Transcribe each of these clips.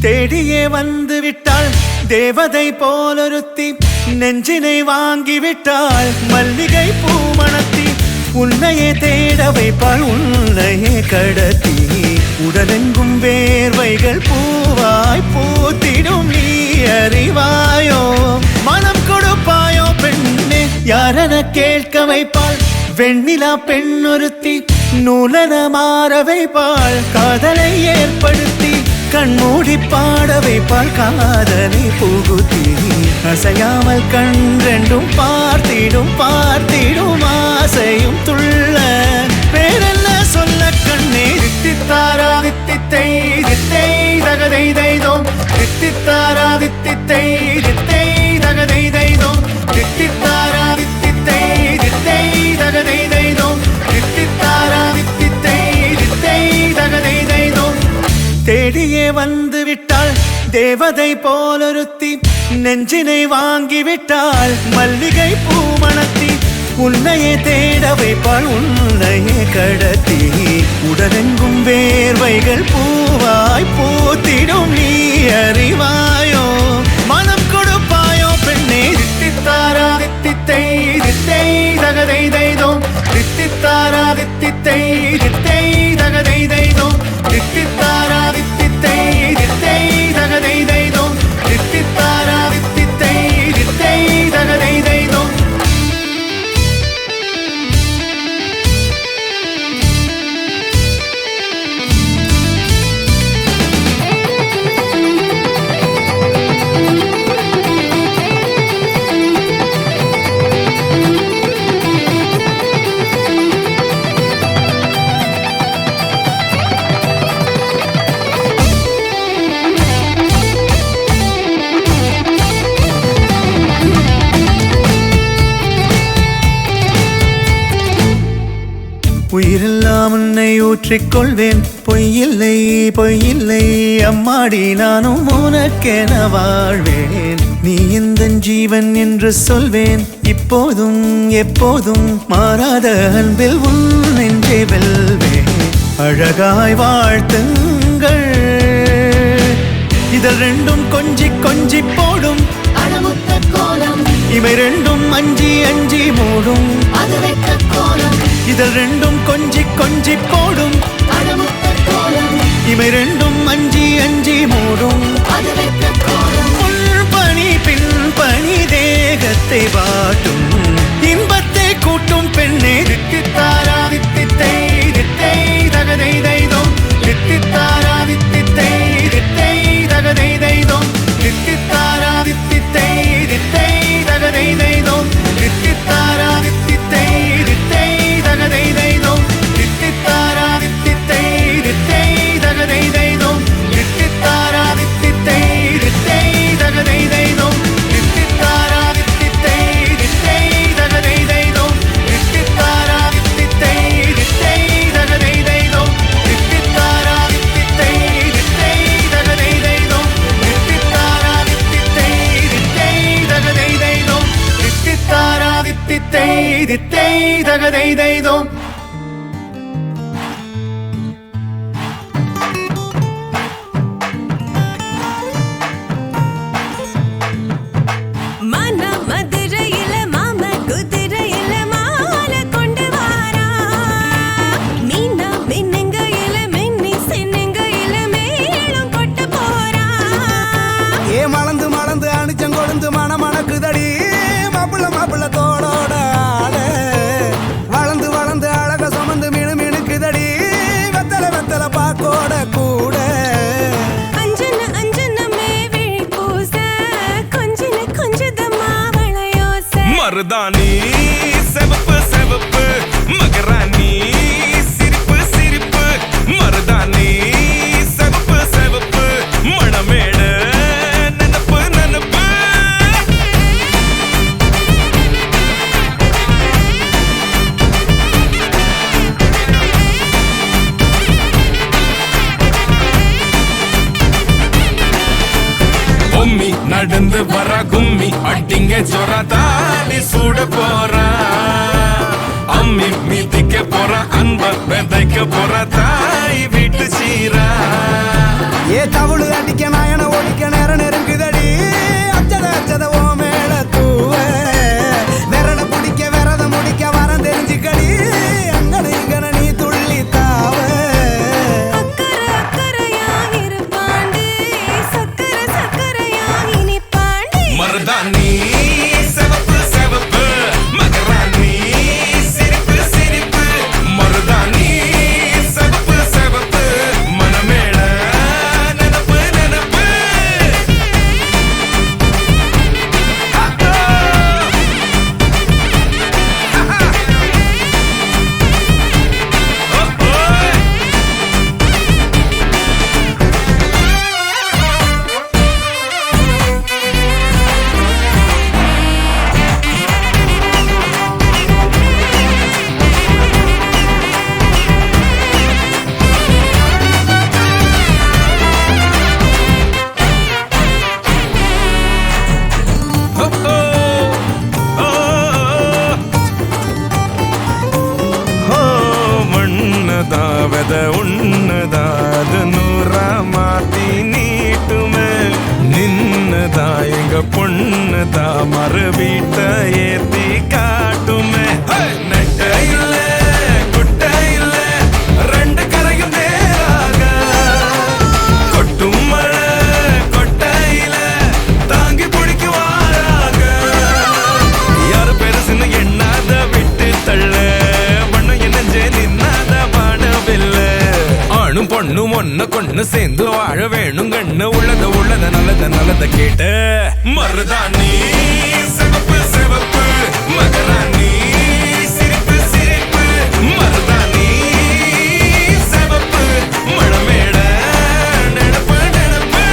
தேடியே வந்து விட்டாள் தேவதை போலொருத்தி நெஞ்சினை வாங்கி விட்டாள் மல்லிகை பூமணத்தி உன்னையே தேட வைப்பாள் உன்னையே கடத்தி உடலெங்கும் வேர்வைகள் பூவாய் பூத்திடும் நீ அறிவாயோ மனம் கொடுப்பாயோ பெண்ணே யாரென கேட்க வைப்பாள் வெண்ணிலா பெண்ணொருத்தி நூலன மாற வைப்பாள் காதலை ஏற்படுத்தி கண்மூடி பாட வைப்பாள் காதலை புகுத்தி அசையாமல் கண் ரெண்டும் பார்த்திடும் பார்த்திடும் ஆசையும் துள்ள வேறென்ன சொல்ல கண்ணே தித்தித்தாரா தித்தித்தை தித்தை தகதை தைதோம் தித்தித்தாரா தித்தித்தை தித்தை தகதை தைதோம் தித்தித்தாரா தித்தித்தை தித்தை தகதை தைதோம் தித்தித்தாரா தித்தித்தை தித்தை தகதை தைதோம் தேடியே வந்து விட்டாள் தேவதை போலொருத்தி நெஞ்சினை வாங்கி விட்டாள் மல்லிகை பூமணத்தி உன்னையே தேட வைப்பாள் உன்னையே கடத்தி உடலெங்கும் வேர்வைகள் பூவாய் பூத்திடும் நீ அறிவாயோ மனம் கொடுப்பாயோ பெண்ணே தித்தித்தாரா தித்தித்தை தித்தை தகதை தைதோம் தித்தித்தாரா தித்தித்தை தித்தை தகதை தைதோம் தித்தித்தாரா தித்தித்தை தித்தை தகதை தைதோம் தித்தித்தாரா தித்தித்தை தித்தை தகதை தைதோம் உயிரெல்லாம் உன்னை ஊற்றிக்கொள்வேன் பொய்யில்லை பொய்யில்லை அம்மாடி நானும் உனக்கென வாழ்வேன் நீ இந்த ஜீவன் என்று சொல்வேன் இப்போதும் எப்போதும் மாறாத அன்பில் உன் நெஞ்சை வெல்வேன் அழகாய் வாழ்த்துங்கள் இதழ் ரெண்டும் கொஞ்சி கொஞ்சி போடும் இவை ரெண்டும் அஞ்சி அஞ்சி மூடும் இதழ் ரெண்டும் கொஞ்சி கொஞ்சி போடும் இவை ரெண்டும் அஞ்சி அஞ்சி மூடும் பணி பின் பணி தேகத்தை வாட்டும் இன்பத்தை கூட்டும் பெண்ணே தித்தித்தாரா தித்தித்தை தித்தை தகதை தைதோம் தித்தித்தாரா தித்தித்தை தித்தை தகதை தைதோம் தித்தித்தாரா தித்தித்தை தித்தை தகதை தைதோம் தித்தித்தாரா தித்தித்தை தித்தை தகதை தைதோம் தித்தித்தாரா தித்தித்தை தித்தை தகதை தைதோம் தித்தித்தாரா தித்தித்தை தித்தை தகதை தைதோம் தித்தித்தாரா தித்தித்தை தித்தை தகதை தைதோம் தித்தித்தாரா தித்தித்தை தித்தை தகதை தைதோம் தித்தித்தாரா தித்தித்தை தித்தை தகதை தைதோம் தித்தித்தாரா தித்தித்தை தித்தை தகதை தைதோம் தித்தித்தாரா தித்தித்தை தித்தை தகதை தைதோம் மருதாணி செவப்பு செவப்பு மகராணி சிரிப்பு சிரிப்பு மருதாணி செவப்பு செவப்பு மணமேடு நனப்பு நனப்பு பொம்மி நடந்து வர கும்மி அட்டிங்க ஜொரதா சூட போறா அம்மி மீதிக்க போற அன்ப விதைக்க போற தாய் வீட்டு சீரா ஏ தவுளு அடிக்க நாயன ஒண்ணுதான் நூறா மாத்தி நீட்டுமே நின்னுதான் எங்க பொண்ணுதான் மறு வீட்ட ஏத்தி காட்டுமே நெட்ட இல்ல குட்ட இல்ல ரெண்டு கரையும் நேராக கொட்டும் மழை கொட்டையில தாங்கி பிடிக்குவாராக யாரு பெருசுன்னு எண்ணாத விட்டு தள்ள வண்ணம் என்னஞ்சே நின்னாத வானவில்ல ஆணும் பொண்ணும் ஒன்ன கொண்டு சேர்ந்து வாழ வேணும் கண்ணு உள்ளத உள்ளத நல்லத நல்லத கேட்ட மருதாணி சிவப்பு சிவப்பு மகராணி சிரிப்பு சிரிப்பு மருதாணி சிவப்பு மழமேட நினப்பு நினப்பு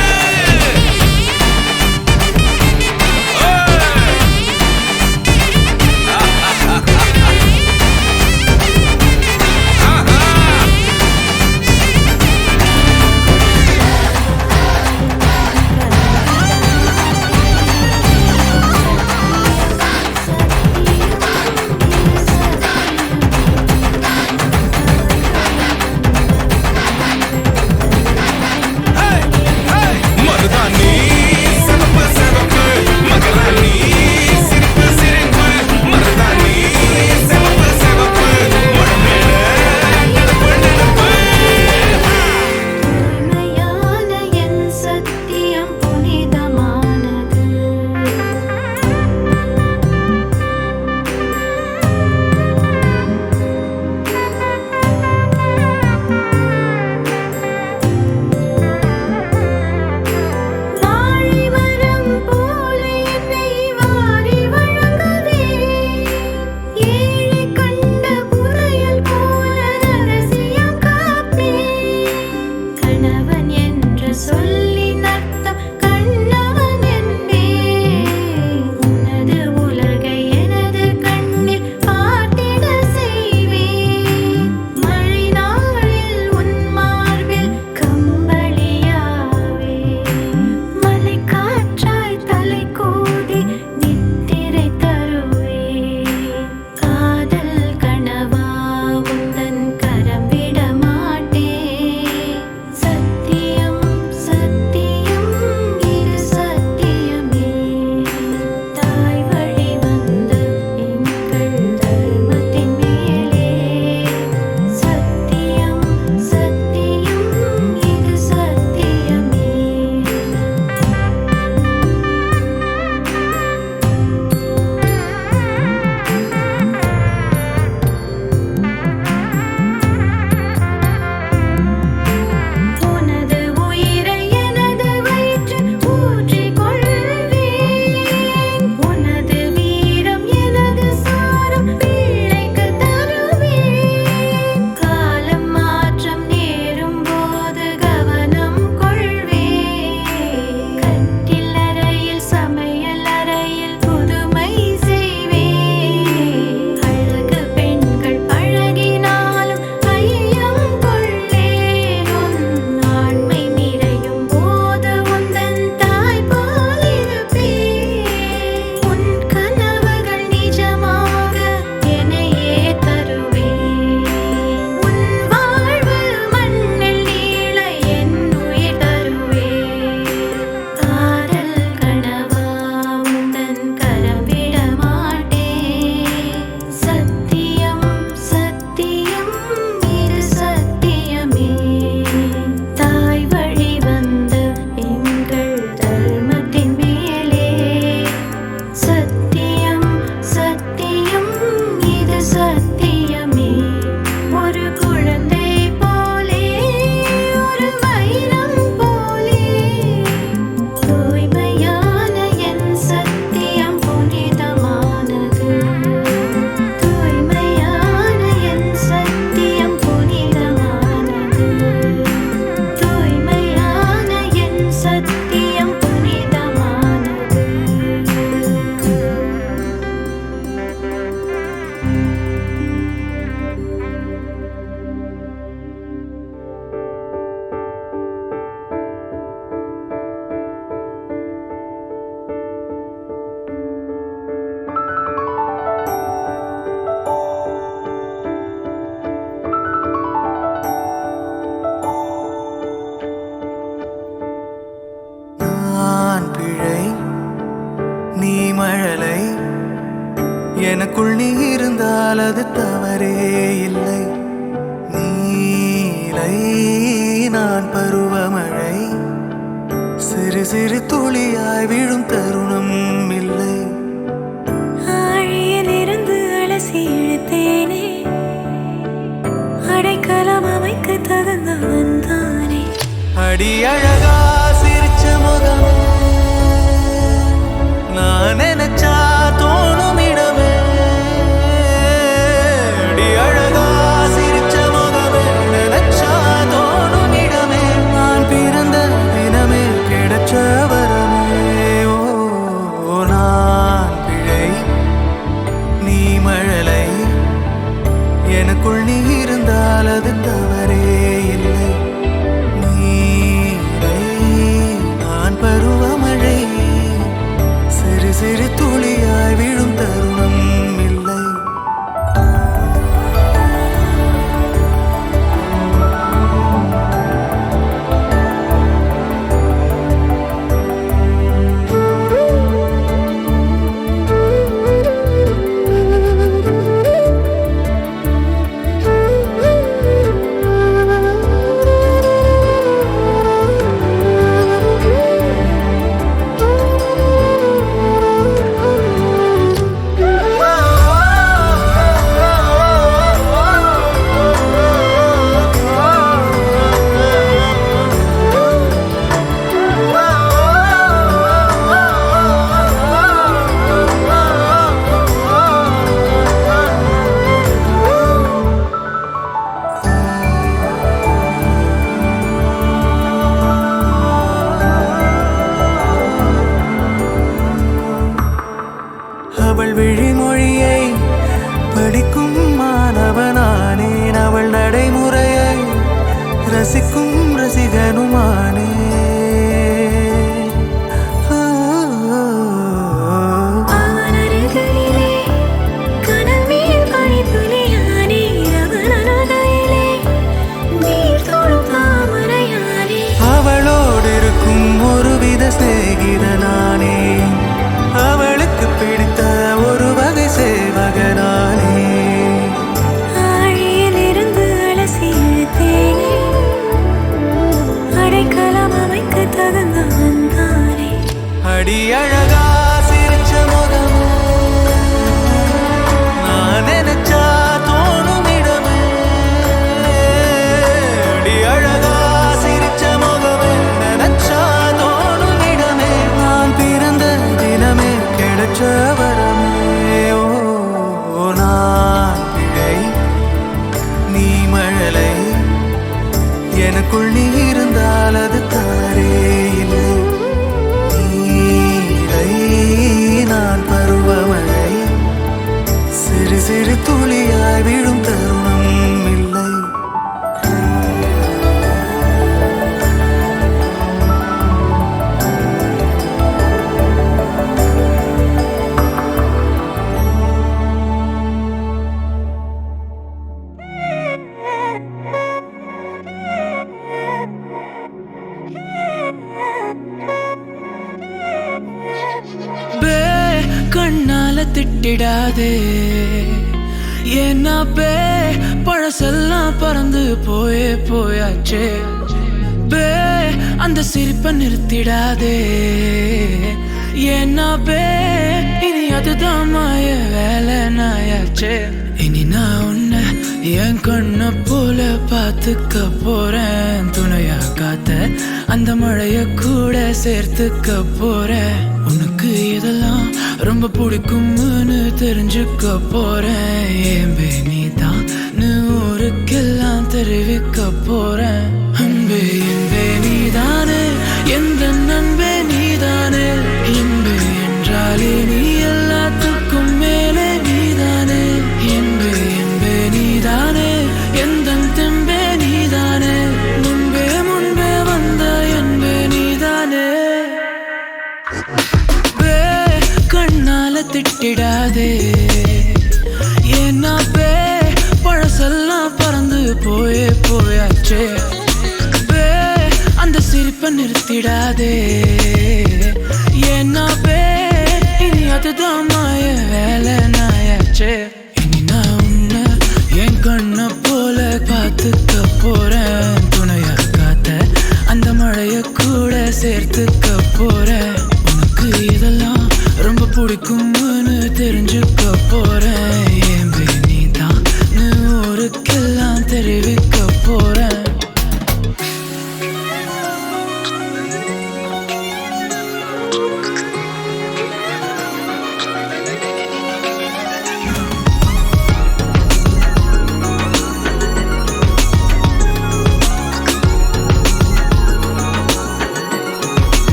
எனக்குள் நீ இருந்தால் அது தவறே இல்லை. நீலை நான் பருவமழை, சிறு சிறு துளியாய் விழும் தருணம் இல்லை. ஆழியிலிருந்து அலசி இழுத்தேனே, அடைக்கலம் அமைக்க தகுந்தவன் தானே. அடி அழகா சிரிச்ச முகமே, நான் நினைச்சா தோணும் இடமே. அடி அழகா சிரிச்ச முகமே, நினைச்சா தோணும் இடமே. நான் பிறந்த தினமே கிடைச்ச வரமே. ஓ நான் பிழை, நீ மழலை, எனக்குள் நீ இருந்தால் அது தவறே இல்லை. நீரை நான் பருவமழை, சிறு சிறு துளியாய் விழும் தருணம் இல்லை. அவள் விழிமொழியை படிக்கும் மாணவனானேன், அவள் நடைமுறையை ரசிக்கும் ரசிகனுமானே. அவன் அருகிலே கனல் மேல் பனித்துளியானே, அவன் அருகிலே நீர் தொடும் தாமரையானே. அவளோடு இருக்கும் ஒருவித சிநேகிதனானே, அவளுக்கு பிடித்த ஒரு வகை சேவகனானே. ஆழியிலிருந்து அலசி இழுத்தேனே, அடைக்கலம் அமைக்க தகுந்தவன் தானே. அடி அழகா சிரிச்ச முகமே, நான் நினைச்சா தோணும் இடமே. அடி அழகா சிரிச்ச முகமே, நினைச்சா தோணும் இடமே. நான் பிறந்த தினமே கிடைச்ச வரமே. ஓ நான் பிழை, நீ மழலை, எனக்குள் நீ இருந்தால் அது தவறே இல்லை. நீலை நான் பருவமழை, சிறு சிறு துளியாய் விழும் தருணம் இல்லை. பே கண்ணால திட்டிடாதே, ஏன்னா பே பழசெல்லாம் பறந்து போயே போயாச்சே. பே அந்த சிரிப்பை நிறுத்திடாதே, ஏன்னா பே இனி அதுதான் மாய வேலை நாயாச்சே. இனி நான் உன்னை என் கண்ண போல பார்த்துக்க போறேன், துணையா காத்த அந்த மழைய கூட சேர்த்துக்க போறேன். உனக்கு இதெல்லாம் ரொம்ப பிடிக்கும்னு தெரிஞ்சுக்க போறேன். ஏம்பே நீதான் ஊருக்கெல்லாம் தெரிவிக்க போறேன். அன்பே என்பே நீதானே, எந்த நண்பே நீதானே. இன்பே என்றாலே நீ எல்லாத்துக்கும் மேலே நீதானே. என்பே என்பே நீதானே, எந்த தெம்பே நீதானே. முன்பே முன்பே வந்த என்பே நீதானே. கண்ணால திட்டிடாதே, ஏன்னா பே பழசெல்லாம் பறந்து போயே போயாச்சே. பே அந்த சிரிப்பை நிறுத்திடாதே, ஏன்னா பே இனி அதுதான் மாய வேலை நாய சேர்த்துக்க போறேன். உனக்கு இதெல்லாம் ரொம்ப பிடிக்கும்னு தெரிஞ்சுக்க போறேன். ஏன் நீதான் ஊருக்கெல்லாம் தெரிவிக்க போறேன்.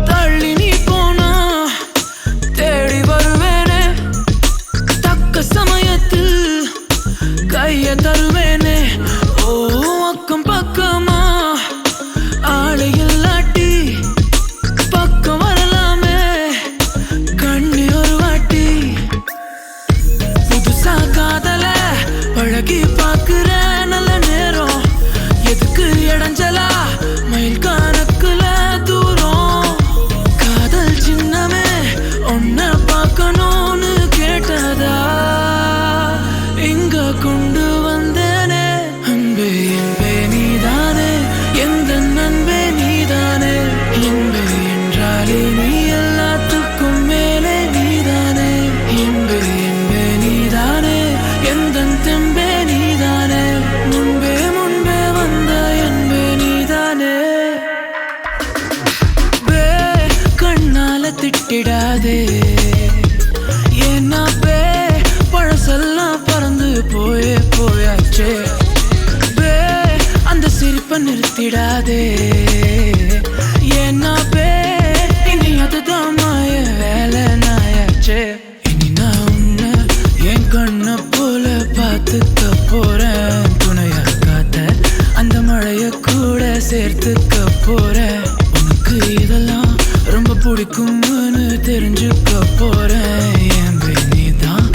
தள்ளி நீ போனா தேடி வருவேனே, தக்க சமயத்தில் கைய தருவேனே. ஓ அக்கம் பக்கமா ஆளை இல்லாட்டி பக்கம் வரலாமே கண்ணி ஒரு வாட்டி. புதுசா காதல பழகி பாக்குற நல்ல நேரம், எதுக்கு இடைஞ்சலா மயில் கணக்குல தூரம். காதல் சின்னமே ஒன்ன பார்க்கணும்னு கேட்டதா இங்க கொண்டு வந்தேனே. அன்பே என்பே நீதானே, எந்த நண்பே நீதானே. என்பே என்றாலே நீ எல்லாத்துக்கும் மேலே நீதானே. என்பே என்பே நீதானே, எந்த தெம்பே நீதானே. முன்பே முன்பே வந்த என்பே நீதானே. பே கண்ணால திட்டிடாதே, ஏன்னா பே பழசெல்லாம் பறந்து போயாச்சே. பே அந்த சிரிப்பை நிறுத்திடாதே, ஏன்னா பே இனி அதுதான் மாய வேலை நாயாச்சே. இனி நான் உன்னை என் கண்ணை போல பார்த்துக்க போறேன். துணையா காத்த அந்த மழைய கூட சேர்த்துக்க போறேன். உனக்கு இதெல்லாம் ரொம்ப பிடிக்கும்னு தெரிஞ்சுக்க போறேன். ஏன் நீதான்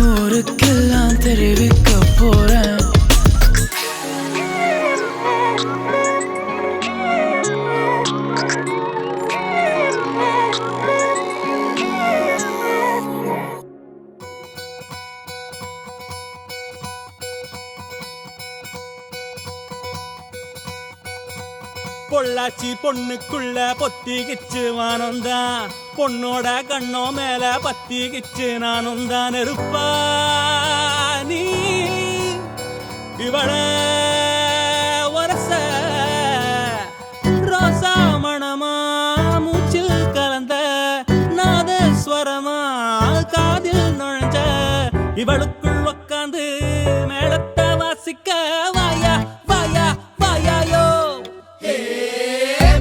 ஊருக்கெல்லாம் தெரிவிக்க போறேன். பொள்ளாச்சி பொண்ணுக்குள்ள பொத்திக்கிச்சு வானந்தான், பொண்ணோட கண்ணோ மேல பத்திக்கிச்சு நானும் தான் இருப்பா. நீ இவள வரச ரோசா மணமா மூச்சில் கலந்த நாதஸ்வரமா காதில் நுழைஞ்ச இவளுக்குள் உக்காந்து மேளத்தை வாசிக்க வாயா வாயா வாயாயோ.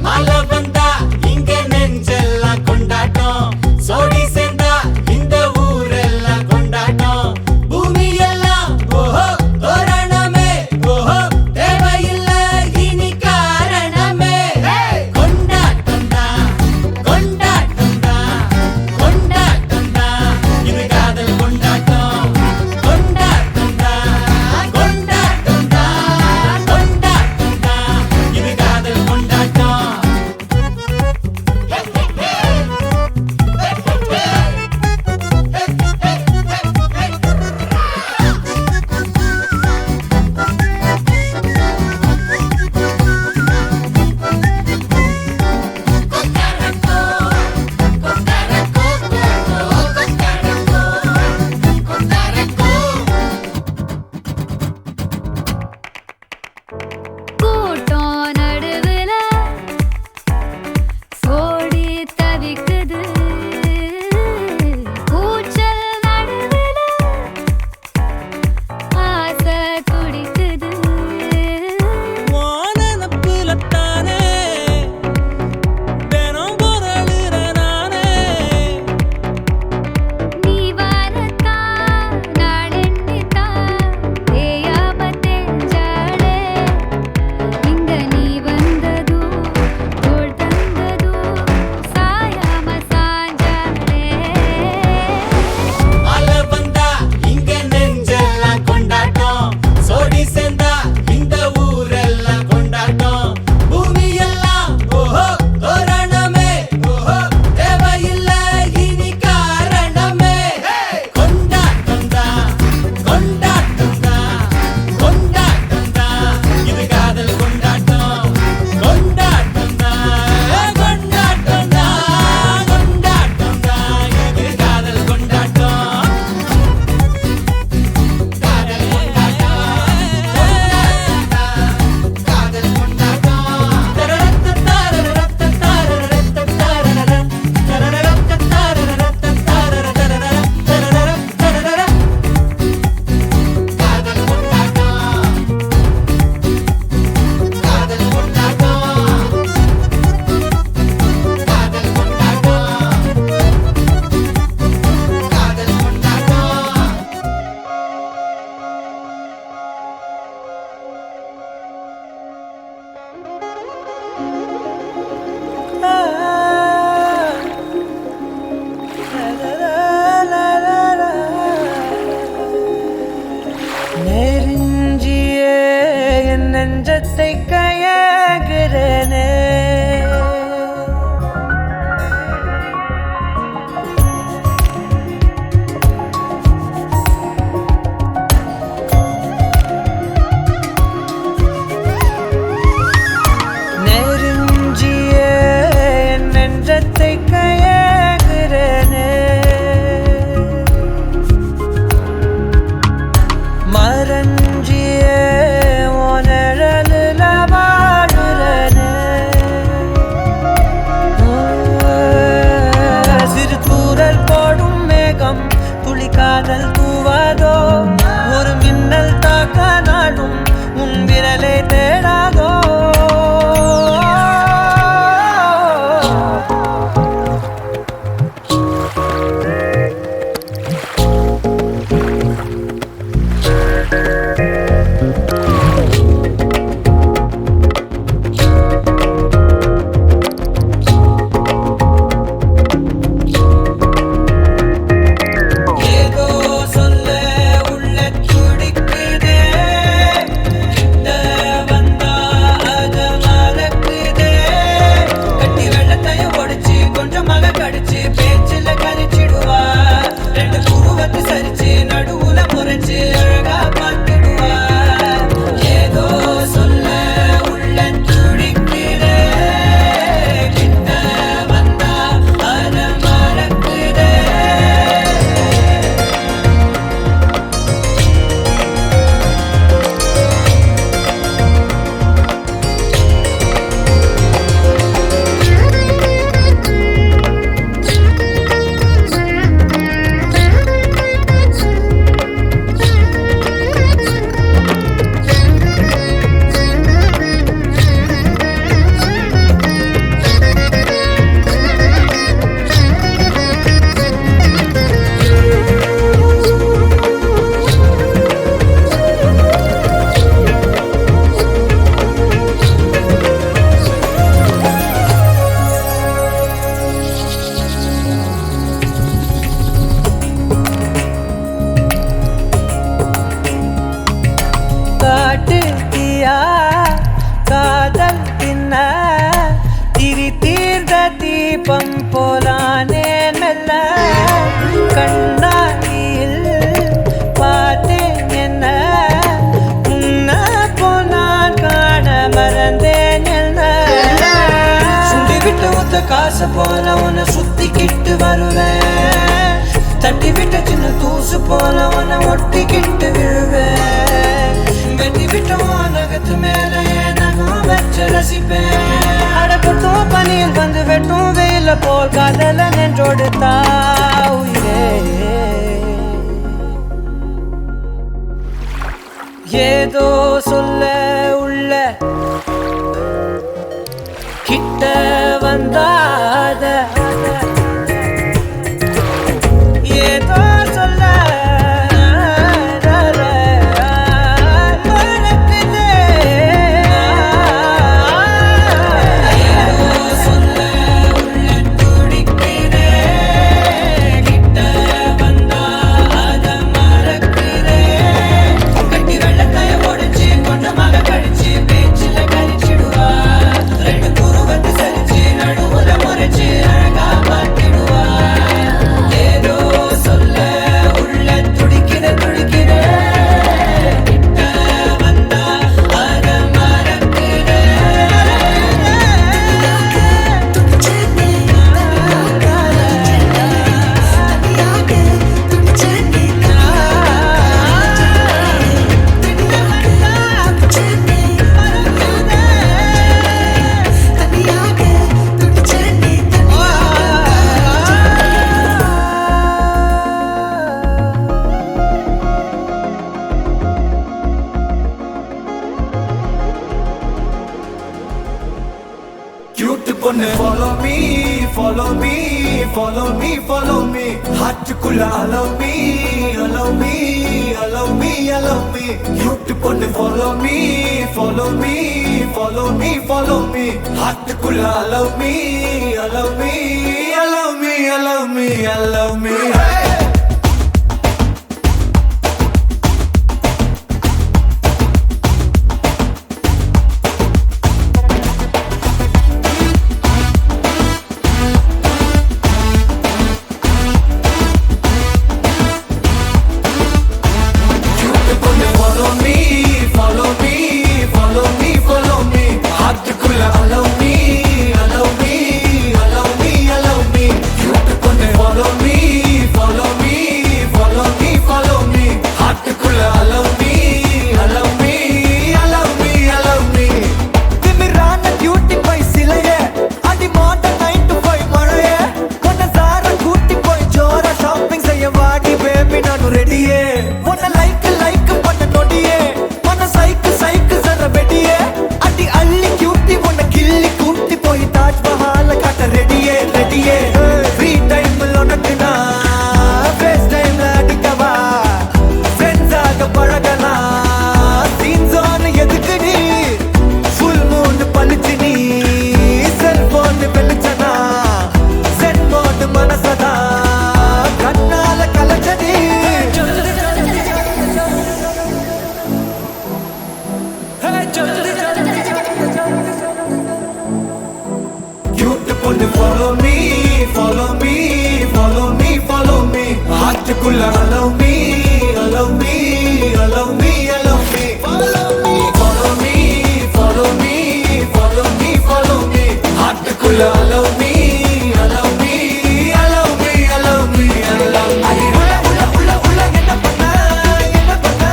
மழை வந்தா இங்க நெஞ்செல்லாம் கொண்டாட்டம், சோடி சேர்ந்தா இந்த ஊரெல்லாம் கொண்டாட்டம். பூமி எல்லாம் ஓஹோ தோரணமே, ஓஹோ தேவையில்லை இனி காரணமே. கொண்டாட்டம் தான் கொண்டாட்டம் தான் கொண்டாட்டம் தான், இது காதல் கொண்டாட்டம். காசு போல உன்னை சுத்திக்கிட்டு வருவேன், தட்டி விட்ட சின்ன தூசு போல உன்னை ஒட்டிக்கிட்டு விழுவேன், வெட்டி விட்ட நகத்து மேல நகம் வச்சு ரசிப்பேன். அடப்பட்டும் பனியில் வந்து வெட்டும் வெயில போல் காதல நின்றோடு தாவுயிரே. ஏதோ சொல்ல உள்ள கிட்ட வந்தாத, ஏதோ சொல்ல மறக்குதே, ஏதோ சொல்ல உள்ள துடிக்கிறே, கிட்ட வந்தா அத மறக்குதே, கட்டி வெள்ளத்தைய உடைச்சு கொண்டமாக கடிச்சு பேச்சில கழிச்சிடுவா, ரெண்டு குருவத்து சரிச்சு நடுவுல முறைச்சு அழகா மாத்திடுவா. ஏதோ சொல்ல உள்ள துடிக்கிற துடிக்கிற, கிட்ட வந்தா அத மறக்குதே. Cute பொண்ணு follow me, follow me, follow me, follow me. ஹார்ட்டுக்குள்ள allow me, allow me, allow me, allow me. Cute பொண்ணு follow me, follow me, follow me, follow me. ஹார்ட்டுக்குள்ள allow me, allow me, allow me, allow me, allow me. Hey! Follow me, follow me, follow me, follow me. Heartkulla allow me, allow me, allow me, allow me. Follow me, follow me, follow me, follow me, follow me. Heartkulla allow me, allow me, allow me, allow me, allow me. Ulla ulla enna panna, enna panna,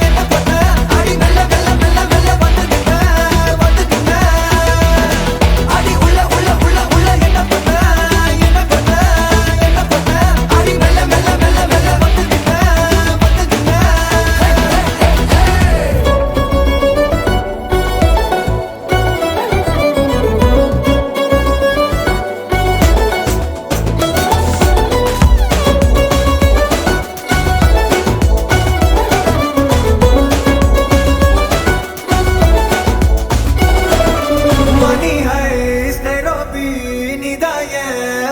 enna panna. Adi mella mella mella mella vandukka, vandukka. Adi ulla ulla ulla ulla enna panna, enna panna, enna panna. Adi mella mella mella mella vandukka, vandukka. Money heist Nairobi nidaye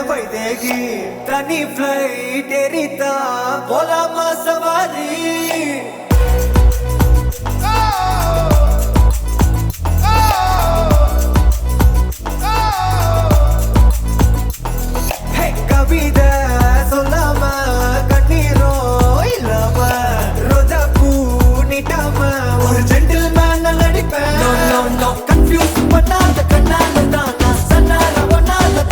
vaidegi tani flight erita bola ma savari hey kavida solama kanniro illama roja poo nitama or gentleman nadipa no no no confuse panada kannala dana sanara vanala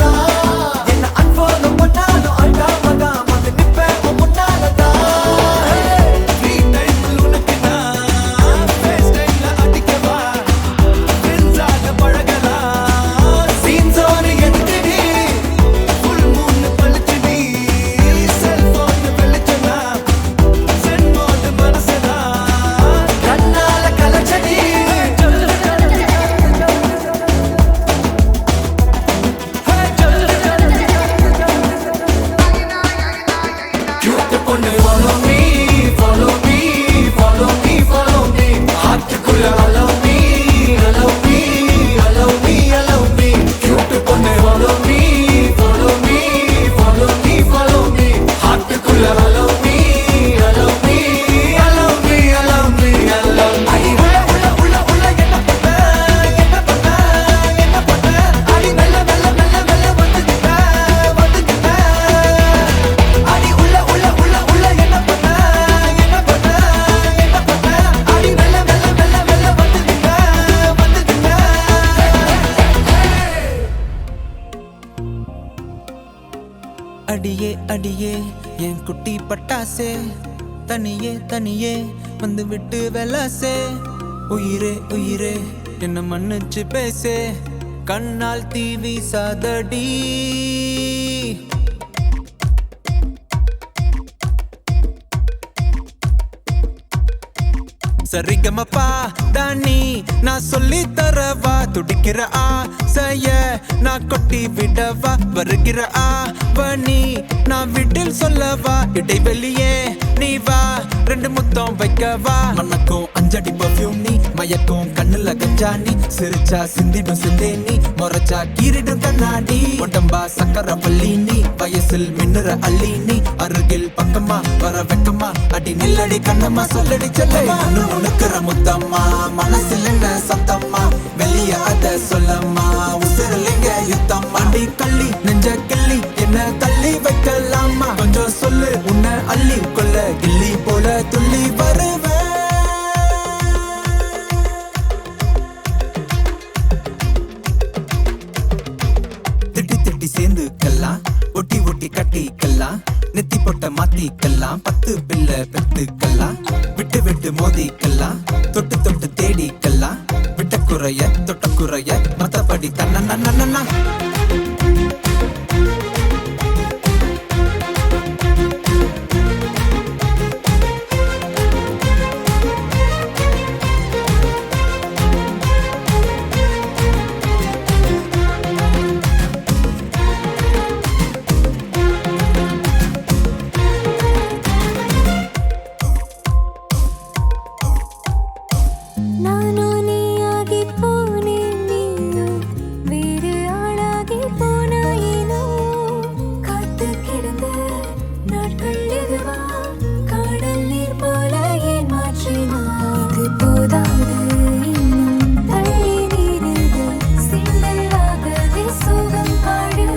அடியே அடியே என் குட்டி பட்டாசே தனியே தனியே வந்து விட்டு வெலாசே உயிரே உயிரே என்ன மன்னிச்சு பேசே கண்ணால் தீவி சாதடி சரிகமப்பா தானி நான் சொல்லி தரவா துடிக்கிற ஆசைய நான் கொட்டி விடவா வருகிற ஆவணி நான் விட்டில் சொல்லவா இடைவெளியே நீ வா ரெண்டு முத்தம் வைக்கவா மனக்கும் அஞ்சடி பர்ஃபியூம் நீ மயக்கும் கண்ணுல கஞ்சா நீ சிரிச்சா சிந்திடும் சிந்தே நீ மொரச்சா கீரிடும் கண்ணாடி உடம்பா சக்கர பள்ளி நீ வயசில் மின்னுற அள்ளி நீ அருகில் பக்கமா வர வெக்கமா அடி நில்லடி கண்ணம்மா சொல்லடி செல்லம்மா உனக்குற முத்தம்மா மனசில் என்ன சத்தம்மா வெளிய அத சொல்லம்மா உசிரலிங்க யுத்தம் அடி கள்ளி நெஞ்ச கிள்ளி என்ன தள்ளி வைக்கலாமா கொஞ்சம் சொல்லு உன்னை அள்ளி கொள்ள கிள்ளி போல துள்ளி வருவேன் திட்டி திட்டி சேர்ந்துக்கலாம் ஒட்டி ஒட்டி கட்டிக்கலாம் நெத்தி பொட்ட மாத்திக்கலாம் 10 பிள்ளை பெத்துக்கலாம் விட்டு விட்டு மோதிக்கலாம் தொட்டு தொட்டு தேடிக்கலாம் விட்ட குறைய தொட்ட குறைய மத்தபடி தன்னா நானோ நீயாகி போனேன் நீயோ வேறு ஆளாகி போனாயினோ காத்து கிடந்த நாட்கள் எதுவா காடல் நீர் போல ஏன் மாற்றினா இது போதாது இன்னும் தள்ளி நீரிது சிந்தலாகவே சோகம் பாடு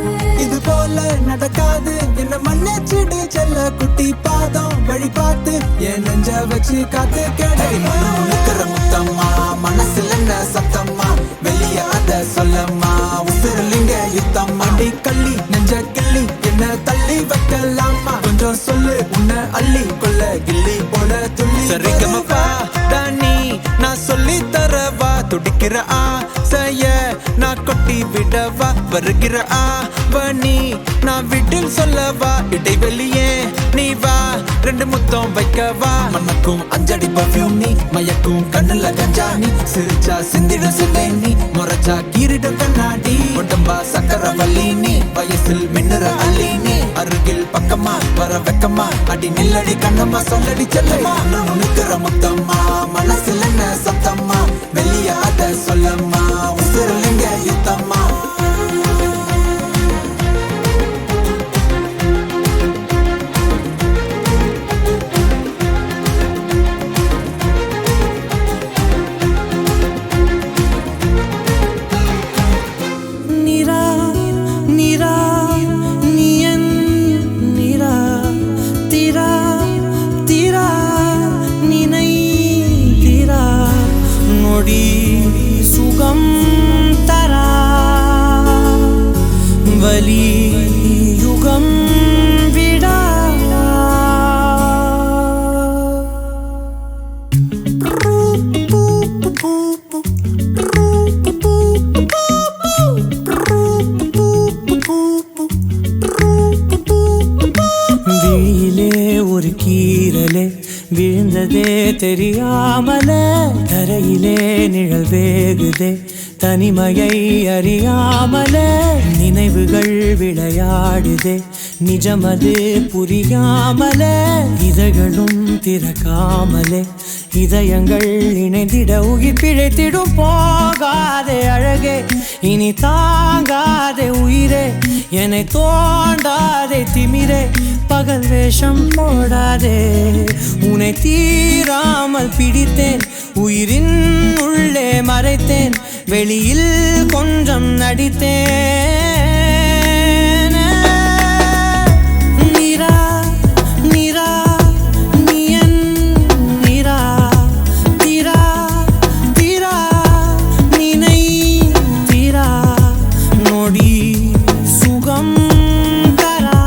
இது போல நடக்காது என்ன மன்னிச்சிடு செல்ல குட்டி பாதம் வழி பார்த்து என் நெஞ்ச வச்சு காத்து கேடை உனக்குற முத்தம்மா மனசுல என்ன சத்தம்மா வெளிய அத சொல்லம்மா உசிரலிங்க யுத்தம் அடி கள்ளி நெஞ்ச கிள்ளி என்ன தள்ளி வைக்கலாமா கொஞ்சம் சொல்லு உன்னை அள்ளி கொள்ள கிள்ளி போல துள்ளி சரிகமப்பா தானி நான் சொல்லி தரவா துடிக்கிற ஆசைய நான் கொட்டி விடவா வருகிற ஆவணி நான் விட்டில் சொல்லவா இடைவெளியே நீ வா ரெண்டு முத்தம் வைக்கவா மனக்கும் அஞ்சடி பர்ஃபியூம் நீ மயக்கும் கண்ணுல கஞ்சா நீ சிரிச்சா சிந்திடும் சிந்தை நீ மொரச்சா கீரிடும் கண்ணாடி உடம்பா சக்கர வள்ளி நீ வயசில் மின்னுற அள்ளி நீ அருகில் பக்கமா வர வெக்கமா அடி நில்லடி கண்ணம்மா சொல்லடி செல்லம்மா உனக்குற முத்தம்மா மனசில் என்ன சத்தம்மா வெளிய அத சொல்லம்மா உசிரலிங்க யுத்தம்மா நிரா நிரா நியன் நிரா திரா திரா நினை திரா நொடி சுகம் தரா வலி யுகம் விடா விழியிலே ஒரு கீரலே விழுந்ததே தெரியாமல தரையிலே நிழல் வேகுதே தனிமையை அறியாமல நினைவுகள் விளையாடுதே நிஜமது புரியாமல இதழ்களும் திறக்காமலே இதயங்கள் இணைந்திட உயிர் பிழைத்திடும் போகாதே அழகே இனி தாங்காதே உயிரே என்னை தோண்டாதே திமிரே பகல் வேஷம் போடாதே உன்னை தீராமல் பிடித்தேன் உயிரின் உள்ளே மறைத்தேன் வெளியில் கொஞ்சம் நடித்தேன் நிரா நிரா நியன் நிரா திரா திரா நினை திரா நொடி சுகம் தரா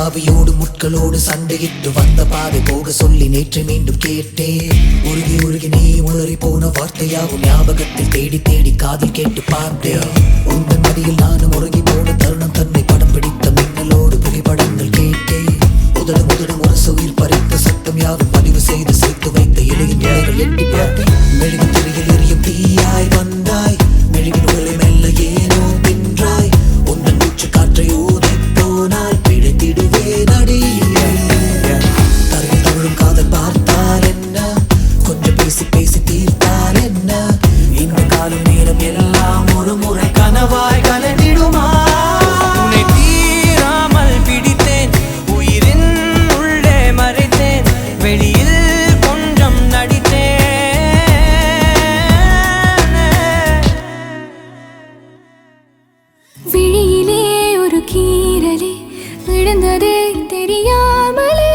ஆவியோடு முட்களோடு சண்டையிட்டு வந்த பாதை போக சொல்லி நேற்று மீண்டும் கேட்டேன். உருகி உருகி நீ உளறி போன வார்த்தையாகும் ஞாபகத்தில் தேடி தேடி காதில் கேட்டு பார்த்தேன். உங்கள் மடியில் நானும் உருகி போன தருணம் தன்னை படம் பிடித்த மின்னலோடு புகைப்படங்கள் கேட்டேன். முதடு முதடு முரசு உயிர் பறித்த சத்தம் யாவும் பதிவு செய்து சேர்த்து வைத்த இலையின் இலைகள் எட்டி பார்த்தேன். மெழுகு திரையில் எரியும் தீயாய் வந்தாய், மெழுகின் உடலை மெல்ல ஏனோ தின்றாய். உந்தன் மூச்சு காற்றை ஊதி போனாய், பிழைத்திடுவேன் அடி. தரையில் தவழும் காதல் பார்த்தால் என்ன, கொஞ்சம் பேசி பேசி தீர்த்தால் என்ன, இந்த காலம் நேரம் எல்லாம் ஒரு முறை கனவாய் கலந்திடுமா? உன்னை தீராமல் பிடித்தேன், உயிரின் உள்ளே மறைத்தேன், வெளியில் கொஞ்சம் நடித்தேன். விழியிலே ஒரு கீறலே விழுந்ததே தெரியாமலே,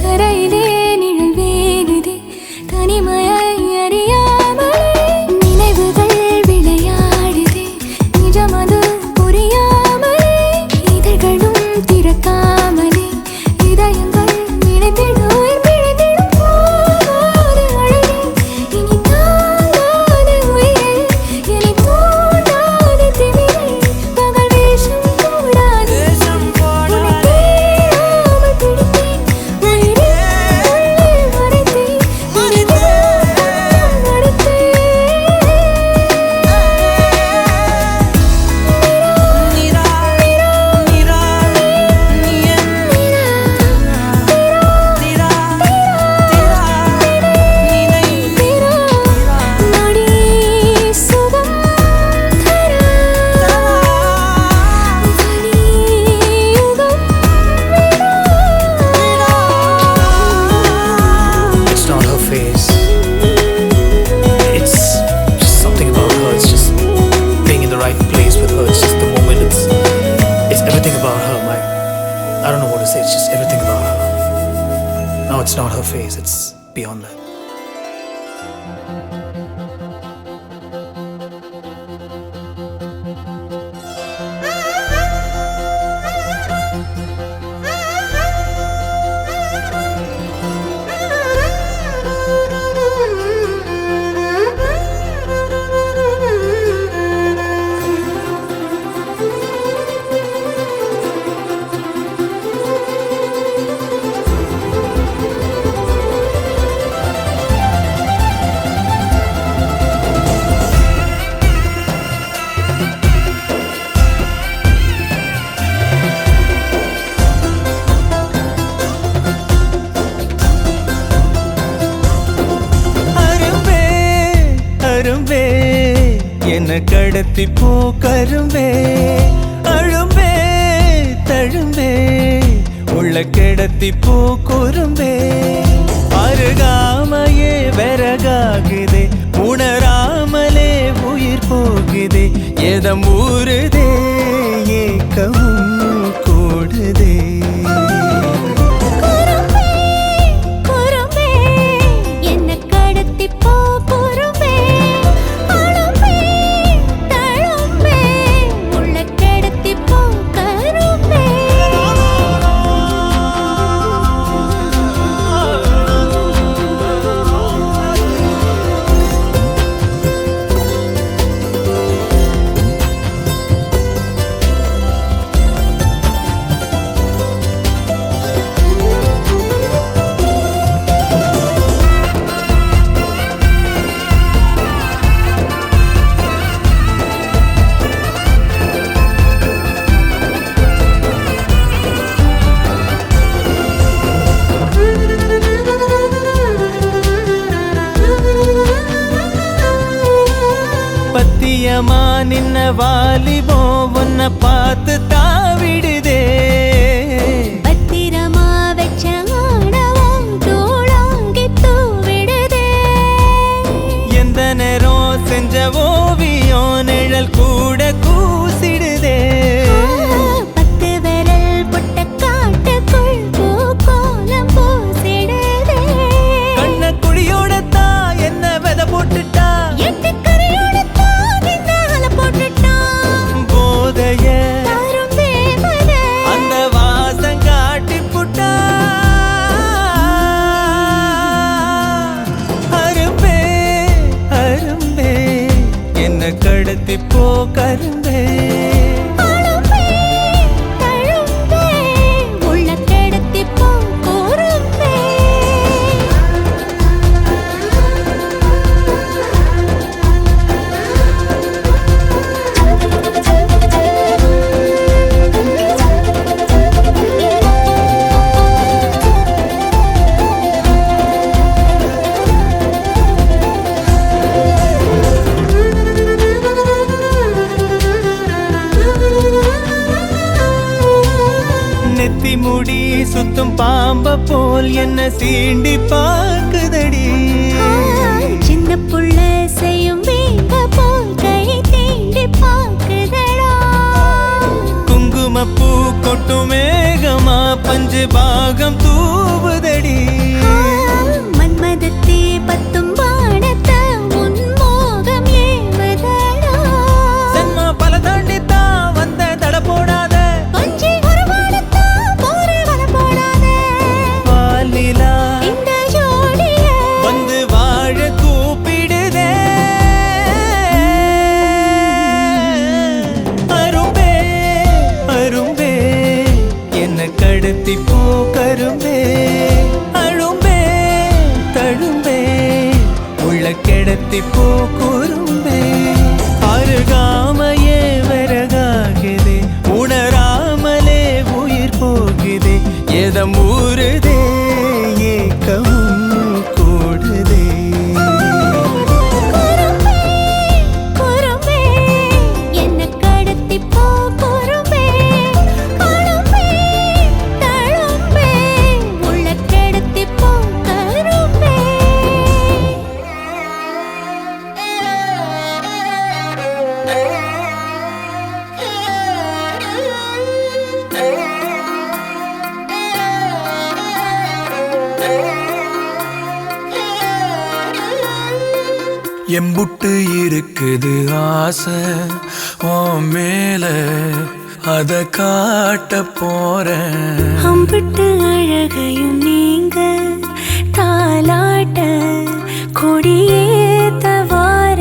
கரையிலே நிழல் வேகுதே தனிமையை அறியாமலே, நினைவுகள் விளையாடுதே நிஜமது புரியாமலே, இதழ்களும் திறக்காமலே இதயங்கள் இணைந்திடும் பிழைந்திடும் போகாத அழகே, இனி தாங்காத உயிரே, இனி தோன்றாத திமிரே, பகல் வேஷம் போடாது உன்னை தேடாமல் பிடித்தேன், உயிரே உள்ளே மறைத்தேன், இனிதான் கொஞ்சம் நடத்தேன். நிரா நிரா நீ என் திரா திரா நினை நொடி சுகம் தரா வலியுகம் It's not her face. It's just something about her. It's just being in the right place with her. It's just the moment. It's everything about her. I don't know what to say. It's just everything about her. No, it's not her face. It's beyond that. அரும்பே அரும்பே என்ன கடத்தி போ கரும்பே, அழும்பே தழும்பே உள்ள கிடத்தி போ குறும்பே, அருகாமையே விறகாகுதே உணராமலே உயிர் போகுதே, எதம் ஊறுதே ஏக்கமும் கூடுதே. குறும்பே என்ன கடத்தி போ குறும்பே, அழும்பே தழும்பே உள்ள கிடத்தி போ கரும்பே. பத்தியமா நின்ன வாலிபோ உன்னை பார்த்து தாவிடுதே, பத்திரமா வச்ச ஆணவம் தூளாங்கி தூவிடுதே, எந்த நேரம் செஞ்ச ஓவியம் நிழல் கூட கூசிடுதே. பத்து விரல் புட்ட காட்டுக்குள் பூக்கோலம் பூசிடுதே, கண்ண குழியோட தான் என்ன விதை போட்டுட்டா, எட்டு கரையோட தான் இந்த அலை போட்டுட்டான். போதைய தரும் தேவதை கரும்பே அழும்பே தழும்பே உள்ள கெடுத்தி போ குறும்பே நெத்தி முடி சுத்தும் பாம்ப போல் என்ன சீண்டி பார்க்குதடி சின்ன புள்ள செய்யும் வீங்க போல் கை தீண்டி பாக்குதடா குங்குமப்பூ கொட்டும் மேகமா பஞ்சு பாகம் தூவுதடி மன்மதத்தே பத்தும் வானத்த உன் மோகம் ஏவதடா சென்மா பல தாண்டித்தான் வந்த தட போடாத கொஞ்சி ஒரு வானத்தா போரே வர போடாதே பாலிலா இந்த ஜோடிய வந்து வாழ கூப்பிடுதே அரும்பே அரும்பே என்ன கடத்தி போ கரும்பே அழும்பே தழும்பே உள்ள கிடத்தி போ குறும்பே அருகாமையே வரகாகுதே உணராமலே உயிர் போகுதே எதம் ஊறுதே ஏக்கமும் கூடுதே குறும்பே என்ன கடத்தி போ குறும்பே அழும்பே தழும்பே உள்ள கெடுத்தி போ கரும்பே எம்புட்டு இருக்குது ஆசை உன் மேல அத காட்ட போறேன் அம்பிட்டு அழகையும் நீங்க தாலாட்ட கொடியேத்த வார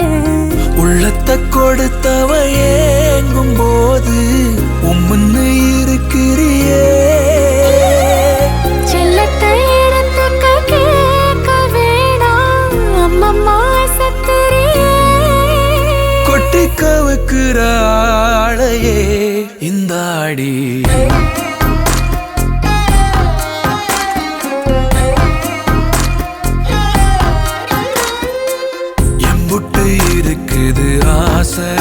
உள்ளத்தை கொடுத்தவ ஏங்கும் போது உம்முன்னு இருக்கிறியே செல்லத்தை இடத்துக்க கேட்க வேணாம் அம்மம்மா சத்துரியே கொட்டி கவுக்குற ஆளையே இந்த ஆடி எம்புட்டு இருக்குது ஆசை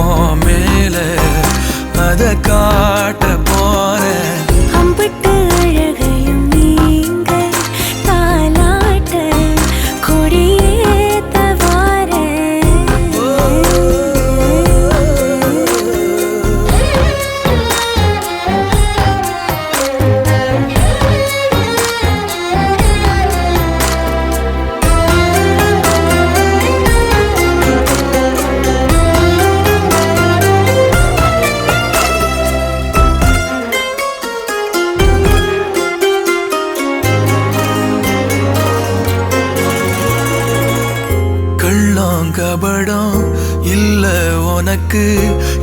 உன் மேல அத காட்ட போறேன் அம்பிட்டு அழகையும் நீங்க தாலாட்ட கொடியேத்த வார கள்ளம் கபடம் இல்ல உனக்கு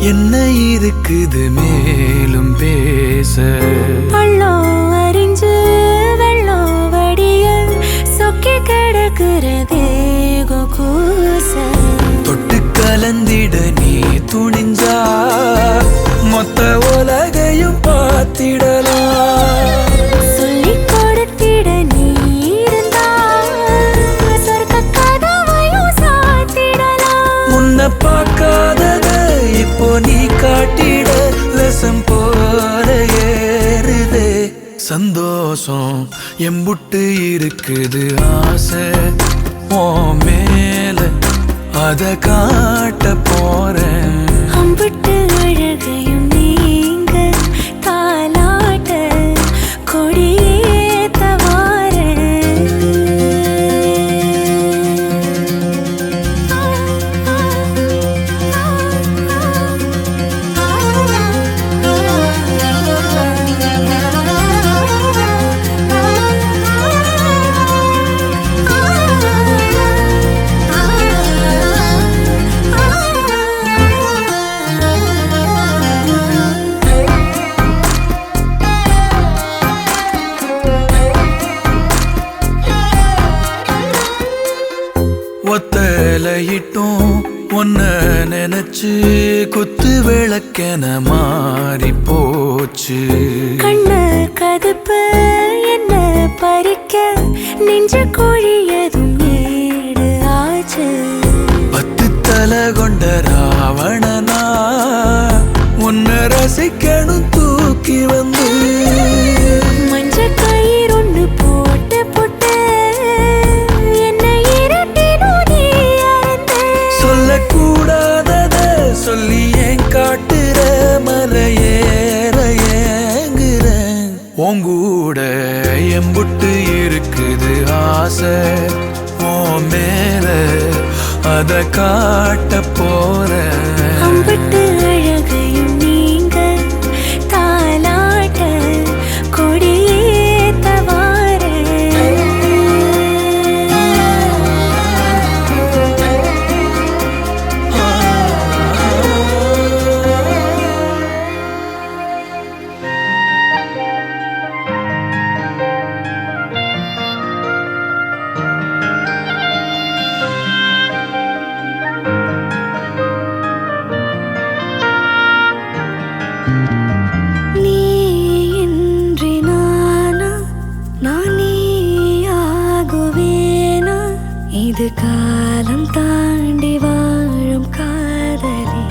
என்ன இருக்குது மேலும் பேச பள்ளம் அறிஞ்சு வெள்ளம் வடிய சொக்கி கிடக்கிறதே கூச தொட்டு கலந்திட நீ துணிஞ்சா மொத்த உலகையும் பார்த்திடலாம் சொல்லிக் கொடுத்திட நீ இருந்தா சொர்க்க கதவையும் சாத்திடலாம் முன்ன பார்க்காதத இப்போ நீ காட்டிட லசம் போல ஏறுதே சந்தோஷம் எம்புட்டு இருக்குது ஆசை உன் மேல அத காட்ட போறேன் அம்பிட்டு அழகையும் நீங்க தாலாட்ட கொடியேத்த வார ஒத்தலையிட்டும் ஒன்ன நினைச்சு குத்து விளக்கென மாறி போச்சு. கண்ணு கதுப்பு என்ன பறிக்க நெஞ்ச கோழியதும் ஏடு ஆச்சு. 10 தலை கொண்ட ராவணனா உன்ன ரசிக்கணும் தூக்கி வந்து. மஞ்ச கயிறு ஒண்ணு போட்டு போட்டு என்னை இரட்டினும் நீ அறந்த. சொல்லக்கூடாதத சொல்லி ஏன் காட்டுற மலையேற ஏங்குறேன். உங்கூட எம்புட்டு இருக்குது ஆசை உன் மேல அத காட்ட போறேன். அம்பட்டு அழகையும் நீங்க தாலாட்ட கொடியேத்த நீ இன்றி நானா நான் நீயாகுவேனா. இது காலம் தாண்டி வாழும் காதலே.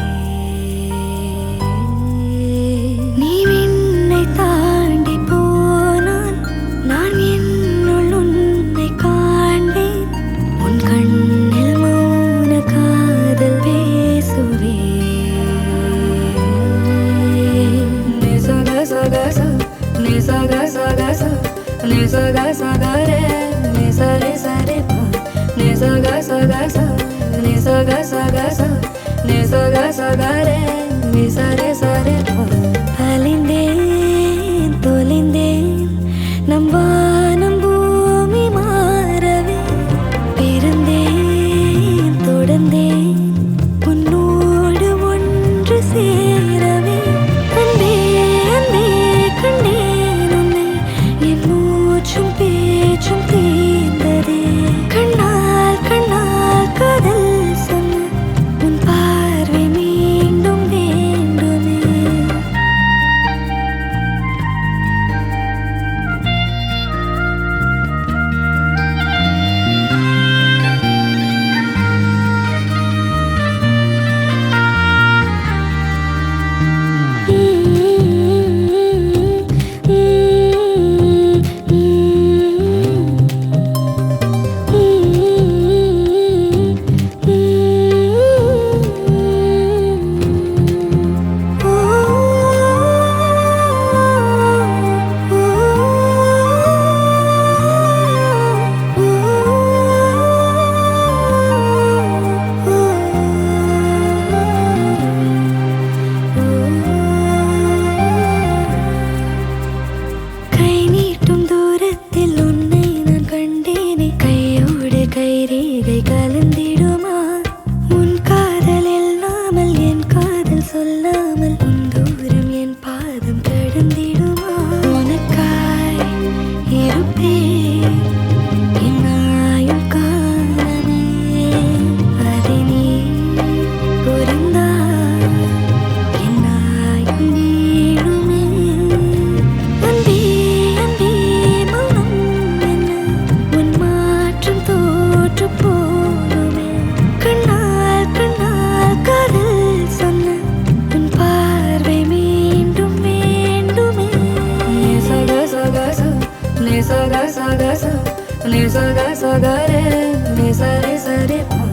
நீ விண்ணை தாண்டி போனால் நான் என்னுள் உன்னை காண்பேன். உன் கண்ணில் மௌன காதல் பேசுவேன். அலைந்தேன் தொலைந்தேன் நம் வானம் பூமி மாறவே. பிறந்தேன் தொடர்ந்தேன் உன்னோடு ஒன்று சேரவே. அன்பே அன்பே கண்டேன் உன்னை என் மூச்சும் பேச்சும் தீர்ந்ததே. கண்ணால் கண்ணால் காதல் சொன்ன உன் பார்வை மீண்டும் வேண்டுமே. கை நீட்டும் தூரத்தில் உன்னை நான் கண்டேனே. கையோடு கைரேகை கலந்திடுமா. உன் காதல் இல்லாமல் என் காதல் சொல்லாமல் உன் தூரம் என் பாதம் கடந்திடுமா. உனக்காய் இருப்பேன் என் ஆயுள் காலமே. அதை நீ புரிந்தால் என் ஆயுள் நீளுமே. அன்பே அன்பே மௌனம் என்ன உன் மாற்றம் தோற்று போகுமே. கண்ணால் கண்ணால் காதல் சொன்ன உன் பார்வை மீண்டும் வேண்டுமே. சக சக ச நே சக சக ச நே சக சக ரே நே சரே சரே பா.